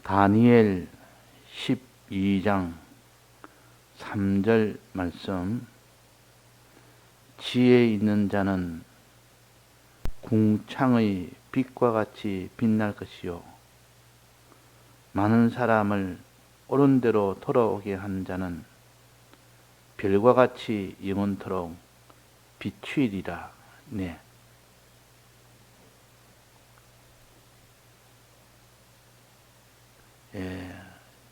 다니엘 12장 3절 말씀. 지혜 있는 자는 궁창의 빛과 같이 빛날 것이요 많은 사람을 옳은 대로 돌아오게 한 자는 별과 같이 영원토록 비추이리라. 네.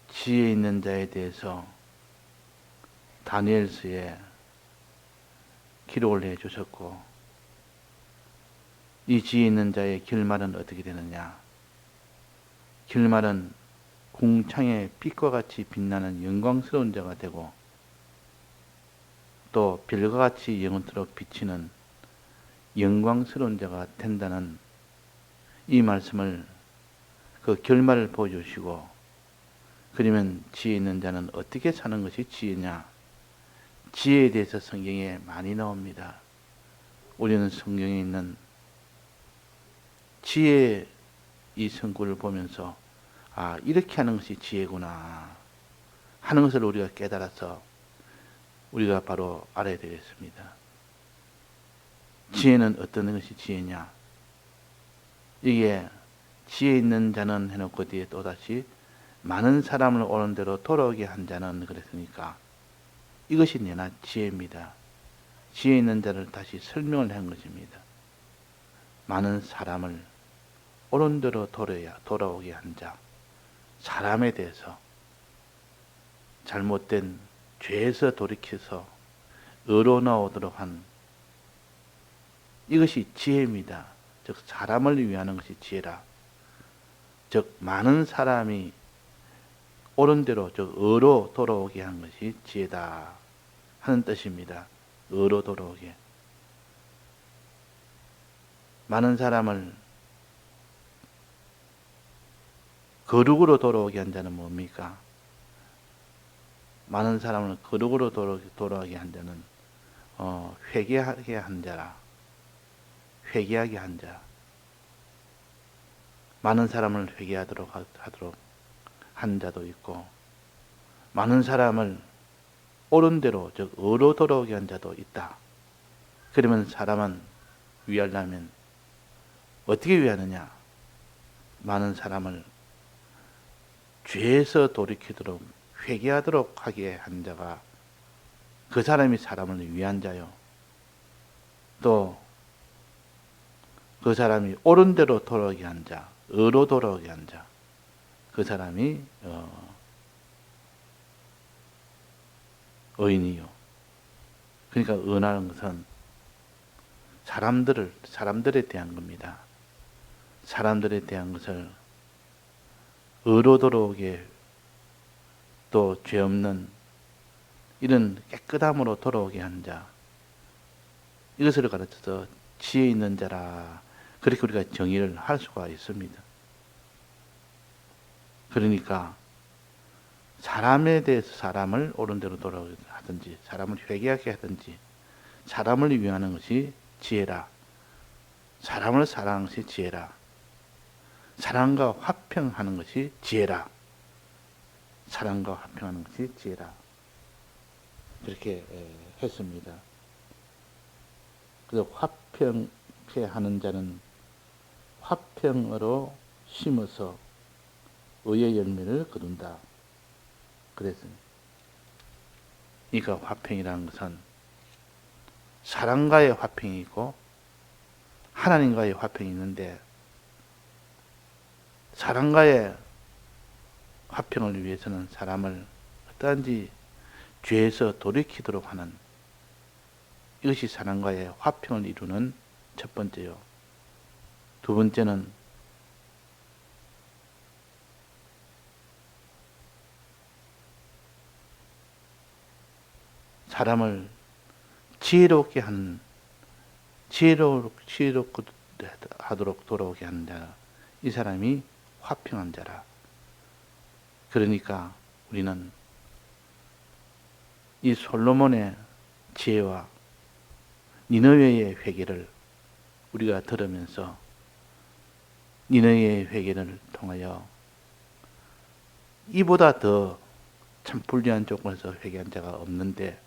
지혜 있는 자에 대해서 다니엘서에 기록을 해 주셨고, 이 지혜 있는 자의 결말은 어떻게 되느냐? 결말은 궁창의 빛과 같이 빛나는 영광스러운 자가 되고, 또 별과 같이 영원토록 비치는 영광스러운 자가 된다는 이 말씀을, 그 결말을 보여주시고, 그러면 지혜 있는 자는 어떻게 사는 것이 지혜냐? 지혜에 대해서 성경에 많이 나옵니다. 우리는 성경에 있는 지혜의 이 성구를 보면서 이렇게 하는 것이 지혜구나 하는 것을 우리가 깨달아서 우리가 바로 알아야 되겠습니다. 지혜는 어떤 것이 지혜냐? 이게 지혜 있는 자는 해놓고 뒤에 또다시 많은 사람을 옳은 대로 돌아오게 한 자는 그랬으니까 이것이 내나 지혜입니다. 지혜 있는 자를 다시 설명을 한 것입니다. 많은 사람을 옳은 대로 돌아오게 한 자, 사람에 대해서 잘못된 죄에서 돌이켜서 의로 나오도록 한 이것이 지혜입니다. 즉 사람을 위하는 것이 지혜라. 즉 많은 사람이 옳은 대로 즉 의로 돌아오게 한 것이 지혜다 하는 뜻입니다. 의로 돌아오게. 많은 사람을 거룩으로 돌아오게 한 자는 뭡니까? 많은 사람을 거룩으로 돌아오게 한 자는 회개하게 한 자라. 회개하게 한 자. 많은 사람을 회개하도록 한 자도 있고, 많은 사람을 옳은 대로 즉 의로 돌아오게 한 자도 있다. 그러면 사람은 위하려면 어떻게 위하느냐? 많은 사람을 죄에서 돌이키도록 회개하도록 하게 한 자가 그 사람이 사람을 위한 자요. 또 그 사람이 옳은 대로 돌아오게 한 자, 의로 돌아오게 한 자, 그 사람이 의인이요. 그러니까 의라는 것은 사람들에 대한 겁니다. 사람들에 대한 것을 의로 돌아오게, 또 죄 없는 이런 깨끗함으로 돌아오게 한 자, 이것을 가르쳐서 지혜 있는 자라, 그렇게 우리가 정의를 할 수가 있습니다. 그러니까 사람에 대해서 사람을 옳은 대로 돌아오게 하든지, 사람을 회개하게 하든지, 사람을 위하는 것이 지혜라. 사람을 사랑하는 것이 지혜라. 사랑과 화평하는 것이 지혜라. 사랑과 화평하는 것이 지혜라. 그렇게 했습니다. 그래서 화평케 하는 자는 화평으로 심어서 의의 열매를 거둔다. 그랬습니다. 그러니까 화평이라는 것은 사람과의 화평이 있고 하나님과의 화평이 있는데, 사람과의 화평을 위해서는 사람을 어떠한지 죄에서 돌이키도록 하는, 이것이 사람과의 화평을 이루는 첫 번째요. 두 번째는 사람을 지혜롭게 하는, 지혜롭게 하도록 돌아오게 하는 자, 이 사람이 화평한 자라. 그러니까 우리는 이 솔로몬의 지혜와 니느웨의 회개를 우리가 들으면서 니느웨의 회개를 통하여 이보다 더 참 불리한 조건에서 회개한 자가 없는데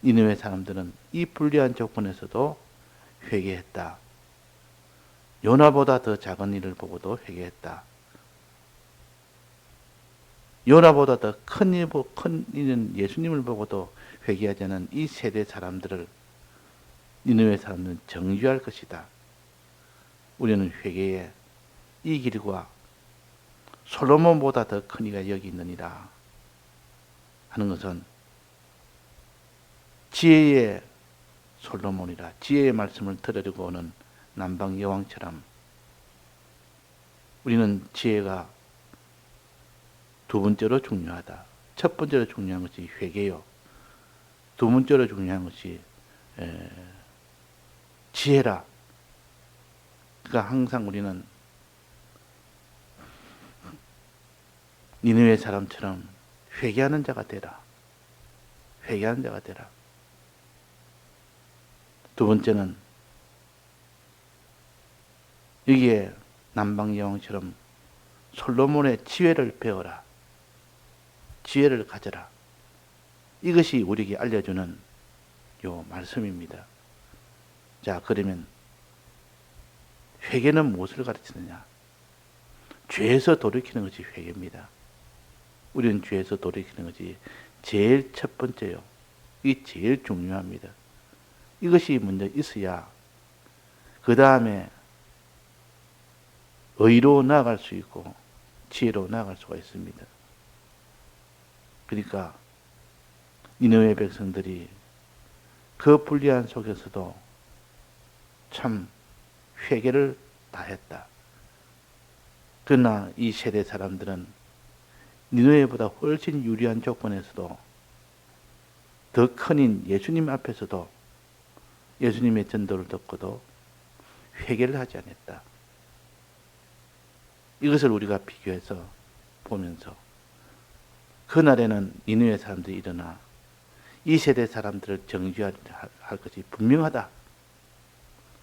니느웨 사람들은 이 불리한 조건에서도 회개했다. 요나보다 더 작은 일을 보고도 회개했다. 요나보다 더 큰 일은 예수님을 보고도 회개하지 않은 이 세대 사람들을 니느웨 사람들은 정죄할 것이다. 우리는 회개의 이 길과 솔로몬보다 더 큰 이가 여기 있느니라 하는 것은 지혜의 솔로몬이라 지혜의 말씀을 들으려고 오는 남방 여왕처럼 우리는 지혜가 두 번째로 중요하다. 첫 번째로 중요한 것이 회개요. 두 번째로 중요한 것이 지혜라. 그러니까 항상 우리는 니느웨 사람처럼 회개하는 자가 되라. 회개하는 자가 되라. 두 번째는 여기에 남방 여왕처럼 솔로몬의 지혜를 배워라. 지혜를 가져라. 이것이 우리에게 알려주는 요 말씀입니다. 자, 그러면 회개는 무엇을 가르치느냐? 죄에서 돌이키는 것이 회개입니다. 우리는 죄에서 돌이키는 것이 제일 첫 번째요. 이게 제일 중요합니다. 이것이 먼저 있어야 그 다음에 의로 나아갈 수 있고 지혜로 나아갈 수가 있습니다. 그러니까 니느웨 백성들이 그 불리한 속에서도 참 회개를 다했다. 그러나 이 세대 사람들은 니느웨보다 훨씬 유리한 조건에서도 더 큰인 예수님 앞에서도 예수님의 전도를 듣고도 회개를 하지 않았다. 이것을 우리가 비교해서 보면서 그날에는 니느웨 사람들이 일어나 이 세대 사람들을 정죄할 것이 분명하다.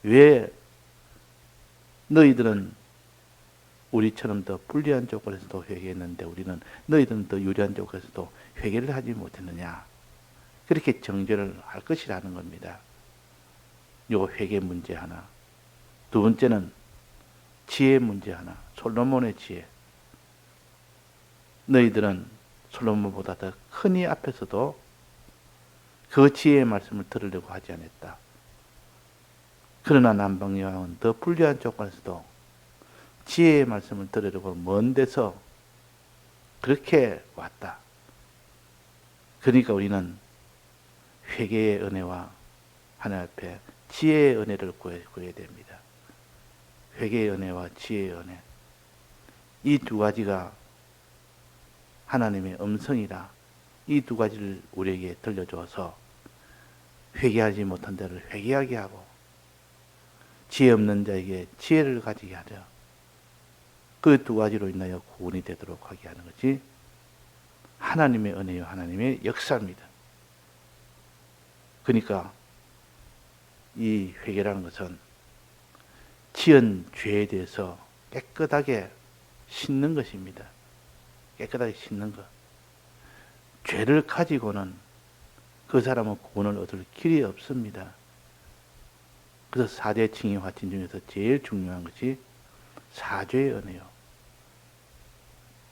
왜 너희들은 우리처럼 더 불리한 조건에서도 회개했는데 우리는 너희들은 더 유리한 조건에서도 회개를 하지 못했느냐. 그렇게 정죄를 할 것이라는 겁니다. 요 회개 문제 하나. 두 번째는 지혜 문제 하나. 솔로몬의 지혜. 너희들은 솔로몬보다 더 큰 이 앞에서도 그 지혜의 말씀을 들으려고 하지 않았다. 그러나 남방 여왕은 더 불리한 조건에서도 지혜의 말씀을 들으려고 먼 데서 그렇게 왔다. 그러니까 우리는 회개의 은혜와 하나님 앞에 지혜의 은혜를 구해야 됩니다. 회개의 은혜와 지혜의 은혜. 이 두 가지가 하나님의 음성이라 이 두 가지를 우리에게 들려줘서 회개하지 못한 자를 회개하게 하고 지혜 없는 자에게 지혜를 가지게 하려 그 두 가지로 인하여 구원이 되도록 하게 하는 것이 하나님의 은혜요 하나님의 역사입니다. 그러니까 이 회개라는 것은 지은 죄에 대해서 깨끗하게 씻는 것입니다. 깨끗하게 씻는 것. 죄를 가지고는 그 사람은 구원을 얻을 길이 없습니다. 그래서 4대 칭의 화친 중에서 제일 중요한 것이 사죄의 은혜요.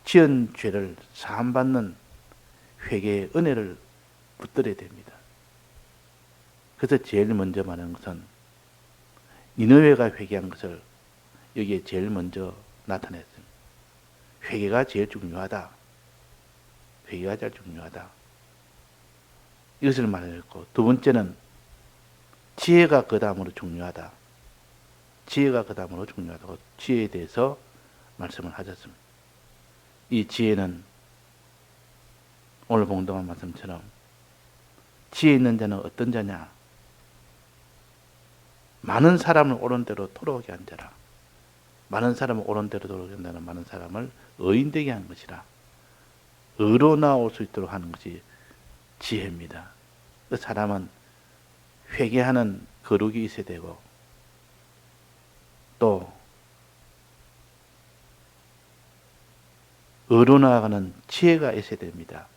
지은 죄를 사함받는 회개의 은혜를 붙들어야 됩니다. 그래서 제일 먼저 말하는 것은 니느웨가 회개한 것을 여기에 제일 먼저 나타냈습니다. 회개가 제일 중요하다. 회개가 제일 중요하다. 이것을 말했고 두 번째는 지혜가 그 다음으로 중요하다. 지혜가 그 다음으로 중요하다고 지혜에 대해서 말씀을 하셨습니다. 이 지혜는 오늘 봉독한 말씀처럼 지혜 있는 자는 어떤 자냐? 많은 사람을 옳은 대로 돌아오게 한 자라. 많은 사람을 옳은 대로 돌아오게 한다는 많은 사람을 의인되게 하는 것이라. 의로 나올 수 있도록 하는 것이 지혜입니다. 그 사람은 회개하는 거룩이 있어야 되고 또 의로 나아가는 지혜가 있어야 됩니다.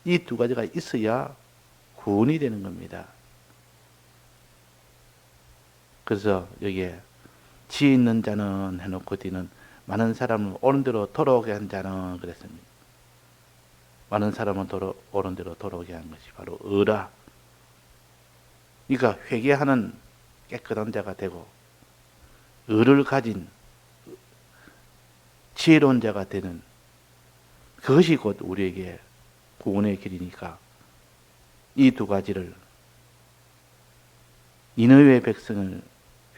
이 두 가지가 있어야 구원이 되는 겁니다. 그래서 여기에 지혜 있는 자는 해놓고 뒤는 많은 사람을 옳은 대로 돌아오게 한 자는 그랬습니다. 많은 사람은 옳은 대로 돌아오게 한 것이 바로 의라. 그러니까 회개하는 깨끗한 자가 되고 의를 가진 지혜로운 자가 되는 그것이 곧 우리에게 구원의 길이니까 이 두 가지를 니느웨 백성을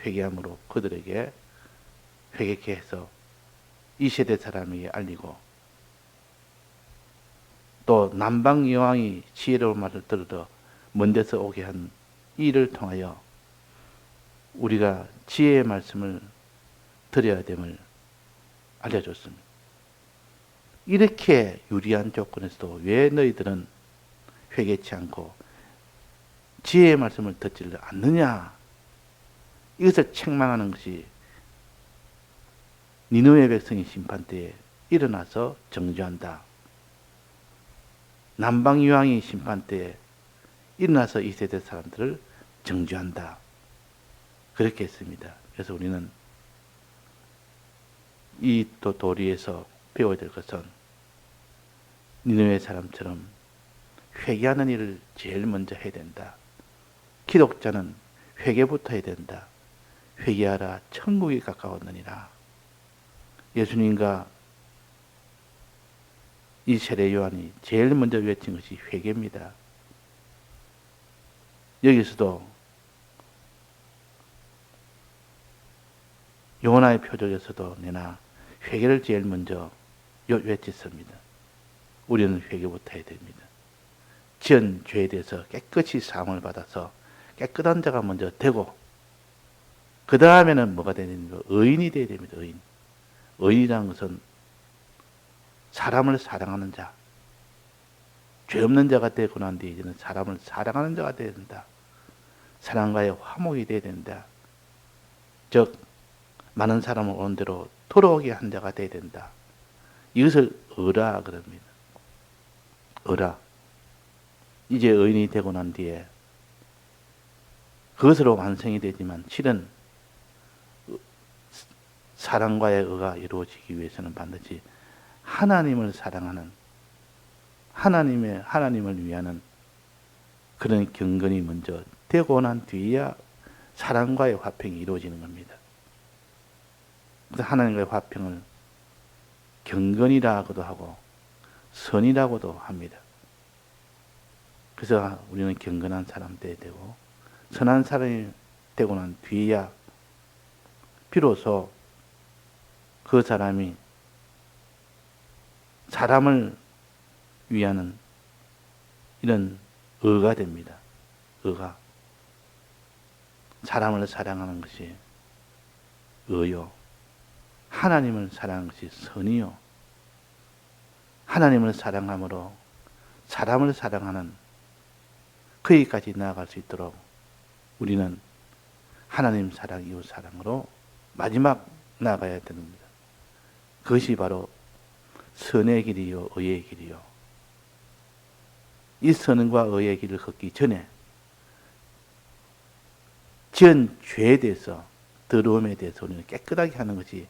회개함으로 그들에게 회개케 해서 이 세대 사람에게 알리고 또 남방 여왕이 지혜로운 말을 들어 먼 데서 오게 한 이를 통하여 우리가 지혜의 말씀을 드려야 됨을 알려줬습니다. 이렇게 유리한 조건에서도 왜 너희들은 회개치 않고 지혜의 말씀을 듣지 않느냐? 이것을 책망하는 것이 니느웨 백성이 심판 때에 일어나서 정죄한다. 남방 유황이 심판 때에 일어나서 이 세대 사람들을 정죄한다. 그렇게 했습니다. 그래서 우리는 이 또 도리에서 배워야 될 것은 니느웨 사람처럼 회개하는 일을 제일 먼저 해야 된다. 기독자는 회개부터 해야 된다. 회개하라 천국이 가까웠느니라. 예수님과 이 세례 요한이 제일 먼저 외친 것이 회개입니다. 여기서도 요나의 표적에서도 내나 회개를 제일 먼저 외쳤습니다. 우리는 회개부터 해야 됩니다. 지은 죄에 대해서 깨끗이 사함을 받아서 깨끗한 자가 먼저 되고 그 다음에는 뭐가 되는가? 의인이 되어야 됩니다. 의인. 의인이라는 것은 사람을 사랑하는 자. 죄 없는 자가 되고 난 뒤에 이제는 사람을 사랑하는 자가 되어야 된다. 사랑과의 화목이 되어야 된다. 즉 많은 사람을 오는 대로 돌아오게 한 자가 되어야 된다. 이것을 의라 그럽니다. 의라. 이제 의인이 되고 난 뒤에 그것으로 완성이 되지만 실은 사랑과의 의가 이루어지기 위해서는 반드시 하나님을 사랑하는 하나님을 위하는 그런 경건이 먼저 되고 난 뒤에야 사랑과의 화평이 이루어지는 겁니다. 그래서 하나님과의 화평을 경건이라고도 하고 선이라고도 합니다. 그래서 우리는 경건한 사람 되어야 되고 선한 사람이 되고 난 뒤에야 비로소 그 사람이 사람을 위하는 이런 의가 됩니다. 의가. 사람을 사랑하는 것이 의요. 하나님을 사랑하는 것이 선이요. 하나님을 사랑함으로 사람을 사랑하는 거기까지 나아갈 수 있도록 우리는 하나님 사랑, 이웃 사랑으로 마지막 나아가야 됩니다. 그것이 바로 선의 길이요, 의의 길이요. 이 선과 의의 길을 걷기 전에 지은 죄에 대해서, 더러움에 대해서 우리는 깨끗하게 하는 것이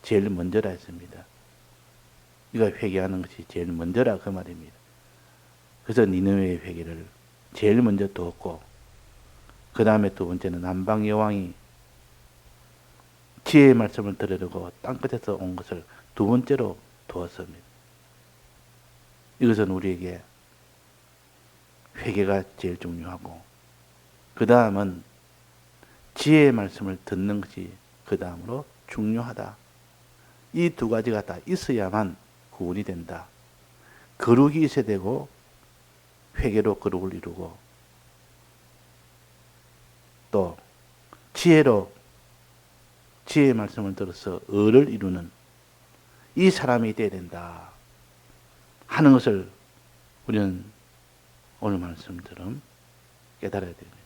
제일 먼저라 했습니다. 이거 회개하는 것이 제일 먼저라 그 말입니다. 그래서 니느웨의 회개를 제일 먼저 두었고 그 다음에 두 번째는 남방 여왕이 지혜의 말씀을 들으려고 땅끝에서 온 것을 두 번째로 두었습니다. 이것은 우리에게 회개가 제일 중요하고 그 다음은 지혜의 말씀을 듣는 것이 그 다음으로 중요하다. 이 두 가지가 다 있어야만 구원이 된다. 거룩이 있어야 되고 회개로 거룩을 이루고 또 지혜로 지혜의 말씀을 들어서 의를 이루는 이 사람이 되어야 된다 하는 것을 우리는 오늘 말씀처럼 깨달아야 됩니다.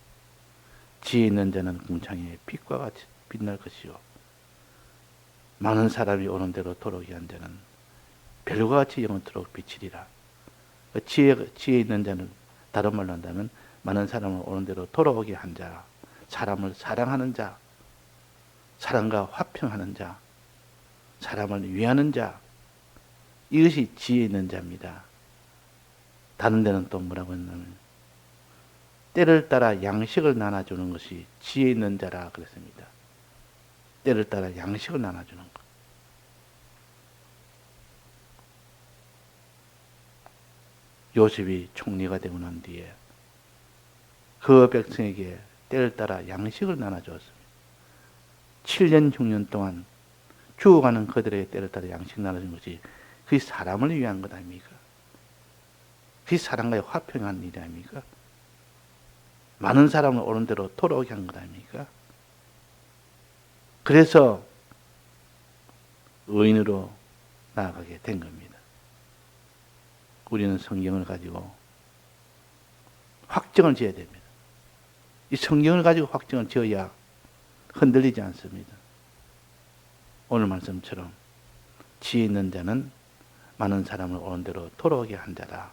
지혜 있는 자는 궁창의 빛과 같이 빛날 것이요 많은 사람이 오는 대로 돌아오게 한 자는 별과 같이 영원토록 비치리라. 지혜 있는 자는, 다른 말로 한다면 많은 사람을 오는 대로 돌아오게 한 자, 사람을 사랑하는 자, 사랑과 화평하는 자, 사람을 위하는 자, 이것이 지혜 있는 자입니다. 다른 데는 또 뭐라고 했냐면 때를 따라 양식을 나눠주는 것이 지혜 있는 자라 그랬습니다. 때를 따라 양식을 나눠주는 것. 요셉이 총리가 되고 난 뒤에 그 백성에게 때를 따라 양식을 나눠주었습니다. 7년, 6년 동안 죽어가는 그들에게 때를 따라 양식 나눠준 것이 그게 사람을 위한 것 아닙니까? 그게 사람과의 화평한 일이 아닙니까? 많은 사람을 옳은 대로 돌아오게 한 것 아닙니까? 그래서 의인으로 나아가게 된 겁니다. 우리는 성경을 가지고 확정을 지어야 됩니다. 이 성경을 가지고 확정을 지어야 흔들리지 않습니다. 오늘 말씀처럼 지혜 있는 자는 많은 사람을 옳은 대로 돌아오게 한 자라.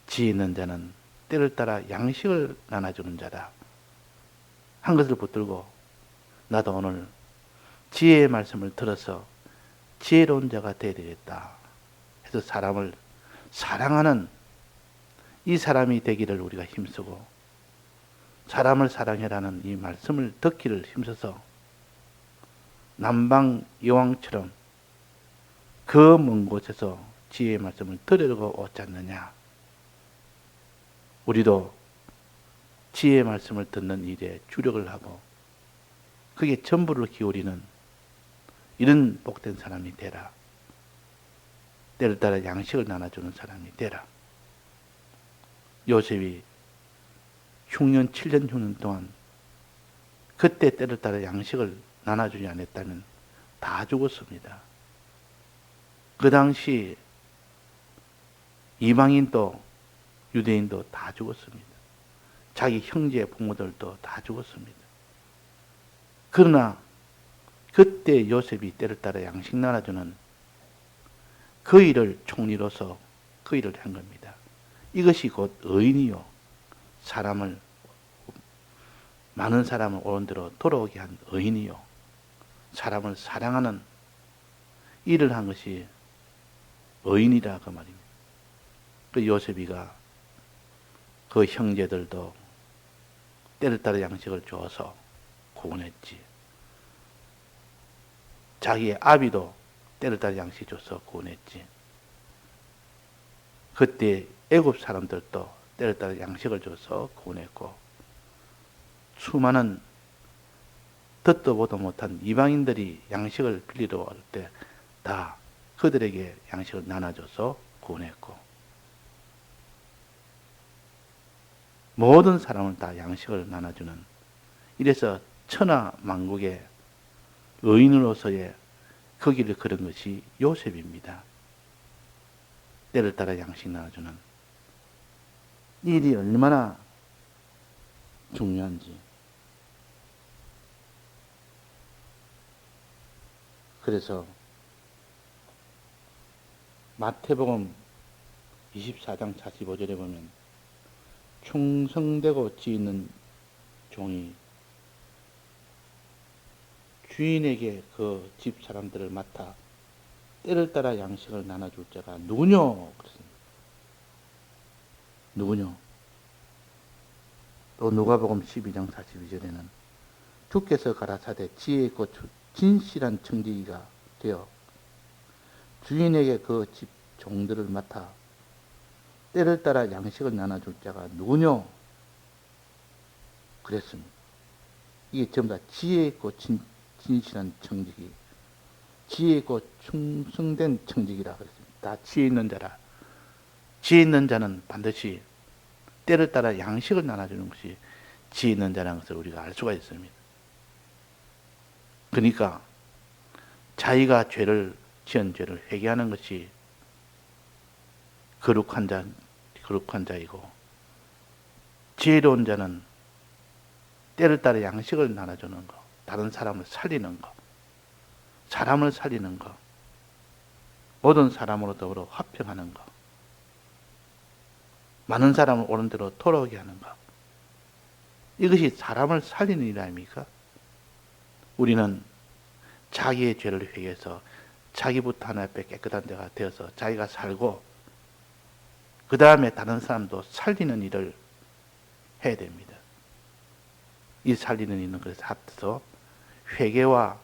지혜 있는 자는 때를 따라 양식을 나눠주는 자다. 한 것을 붙들고 나도 오늘 지혜의 말씀을 들어서 지혜로운 자가 되어야 되겠다 해서 사람을 사랑하는 이 사람이 되기를 우리가 힘쓰고, 사람을 사랑해라는 이 말씀을 듣기를 힘써서 남방 여왕처럼 그 먼 곳에서 지혜의 말씀을 들으려고 오지 않느냐. 우리도 지혜의 말씀을 듣는 일에 주력을 하고 그게 전부를 기울이는 이런 복된 사람이 되라. 때를 따라 양식을 나눠주는 사람이 되라. 요셉이 6년, 7년, 6년 동안 그때 때를 따라 양식을 나눠주지 않았다면 다 죽었습니다. 그 당시 이방인도 유대인도 다 죽었습니다. 자기 형제 부모들도 다 죽었습니다. 그러나 그때 요셉이 때를 따라 양식 나눠주는 그 일을 총리로서 그 일을 한 겁니다. 이것이 곧 의인이요, 사람을, 많은 사람을 옳은 대로 돌아오게 한 의인이요, 사람을 사랑하는 일을 한 것이 의인이라 그 말입니다. 그 요셉이가 그 형제들도 때를 따라 양식을 줘서 구원했지. 자기의 아비도 때를 따라 양식 줘서 구원했지. 그때 애굽 사람들도 때를 따라 양식을 줘서 구원했고, 수많은 듣도 보도 못한 이방인들이 양식을 빌리러 올 때 다 그들에게 양식을 나눠줘서 구원했고, 모든 사람을 다 양식을 나눠주는, 이래서 천하만국의 의인으로서의 그 길을 걸은 것이 요셉입니다. 때를 따라 양식 나눠주는 일이 얼마나 중요한지. 그래서 마태복음 24장 45절에 보면 충성되고 지 있는 종이 주인에게 그 집 사람들을 맡아 때를 따라 양식을 나눠줄 자가 누구뇨? 그렇습니다. 누구뇨? 또 누가복음 12장 42절에는 주께서 가라사대 지혜 있고 진실한 청지기가 되어 주인에게 그 집 종들을 맡아 때를 따라 양식을 나눠줄 자가 누구뇨? 그랬습니다. 이게 전부 다 지혜 있고 진실한 청지기, 지혜 있고 충성된 청지기라 그랬습니다. 다 지혜 있는 자라. 지혜 있는 자는 반드시 때를 따라 양식을 나눠주는 것이 지혜 있는 자라는 것을 우리가 알 수가 있습니다. 그러니까 자기가 지은 죄를 회개하는 것이 거룩한 자이고, 지혜로운 자는 때를 따라 양식을 나눠주는 것, 다른 사람을 살리는 것, 사람을 살리는 것, 모든 사람으로 더불어 화평하는 것, 많은 사람을 옳은 대로 돌아오게 하는 것, 이것이 사람을 살리는 일 아닙니까? 우리는 자기의 죄를 회개해서 자기부터 하나 앞에 깨끗한 데가 되어서 자기가 살고 그 다음에 다른 사람도 살리는 일을 해야 됩니다. 이 살리는 일은 그래서 합쳐서 회개와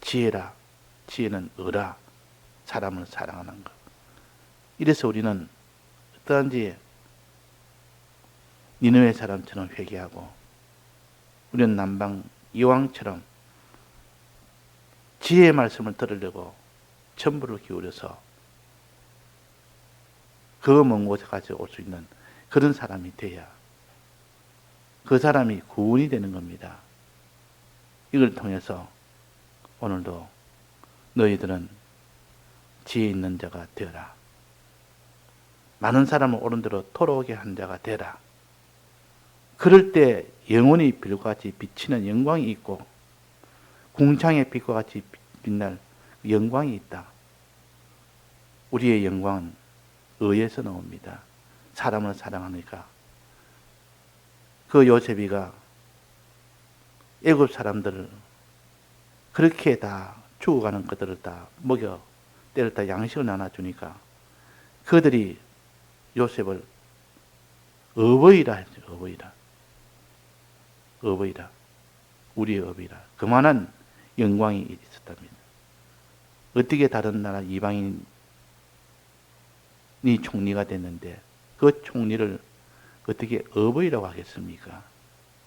지혜라, 지혜는 의라, 사람을 사랑하는 것. 이래서 우리는 어떠한지 니느웨 사람처럼 회개하고 우리는 남방 이왕처럼 지혜의 말씀을 들으려고 전부를 기울여서 그 먼 곳에까지 올 수 있는 그런 사람이 돼야 그 사람이 구원이 되는 겁니다. 이걸 통해서 오늘도 너희들은 지혜 있는 자가 되어라. 많은 사람을 옳은 대로 돌아오게 한 자가 되라. 그럴 때 영원히 빛과 같이 비치는 영광이 있고 궁창의 빛과 같이 빛날 영광이 있다. 우리의 영광은 의에서 나옵니다. 사람을 사랑하니까. 그 요셉이가 애굽 사람들을 그렇게 다 죽어가는 것들을 다 먹여 때렸다 양식을 나눠주니까 그들이 요셉을 어버이라 했죠. 어버이라. 어버이라. 우리의 어버이라. 그만한 영광이 있었답니다. 어떻게 다른 나라 이방인이 총리가 됐는데 그 총리를 어떻게 어버이라고 하겠습니까?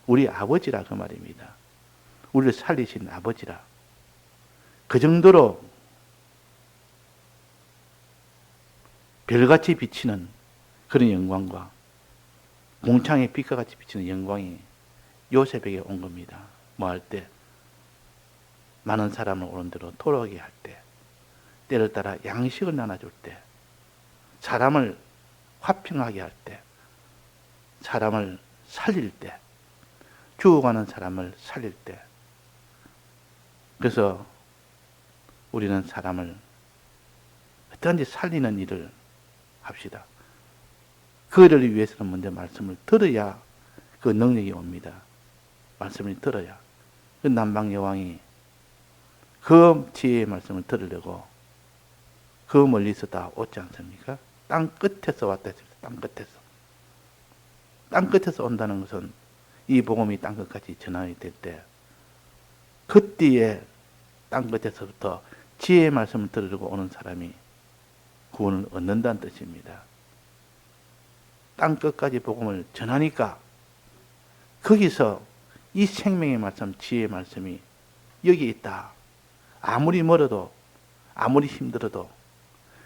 우리 아버지라 그 말입니다. 우리를 살리신 아버지라. 그 정도로 별같이 비치는 그런 영광과 공창의 빛과 같이 비치는 영광이 요셉에게 온 겁니다. 뭐 할 때? 많은 사람을 옳은 대로 돌아오게 할 때, 때를 따라 양식을 나눠줄 때, 사람을 화평하게 할 때, 사람을 살릴 때, 죽어가는 사람을 살릴 때. 그래서 우리는 사람을 어떤지 살리는 일을 합시다. 그를 위해서는 먼저 말씀을 들어야 그 능력이 옵니다. 말씀을 들어야. 그 남방 여왕이 그 지혜의 말씀을 들으려고 그 멀리서 다 오지 않습니까? 땅 끝에서 왔다 했습니다. 땅 끝에서. 땅 끝에서 온다는 것은 이 복음이 땅 끝까지 전환이 될 때 그때에 땅 끝에서부터 지혜의 말씀을 들으려고 오는 사람이 구원을 얻는다는 뜻입니다. 땅 끝까지 복음을 전하니까 거기서 이 생명의 말씀, 지혜의 말씀이 여기 있다. 아무리 멀어도 아무리 힘들어도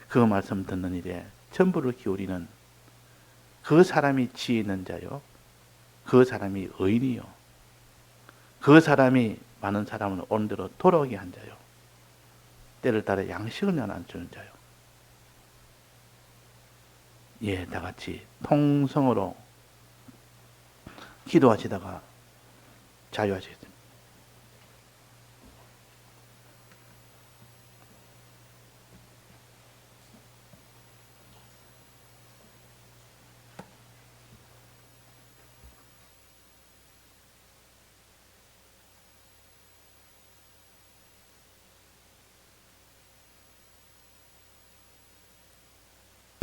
그 말씀 듣는 일에 전부를 기울이는 그 사람이 지혜 있는 자요. 그 사람이 의인이요. 그 사람이 많은 사람을 온 대로 돌아오게 한 자요. 때를 따라 양식을 나눠주는 자요. 예, 다 같이 통성으로 기도하시다가 자유하시겠습니다.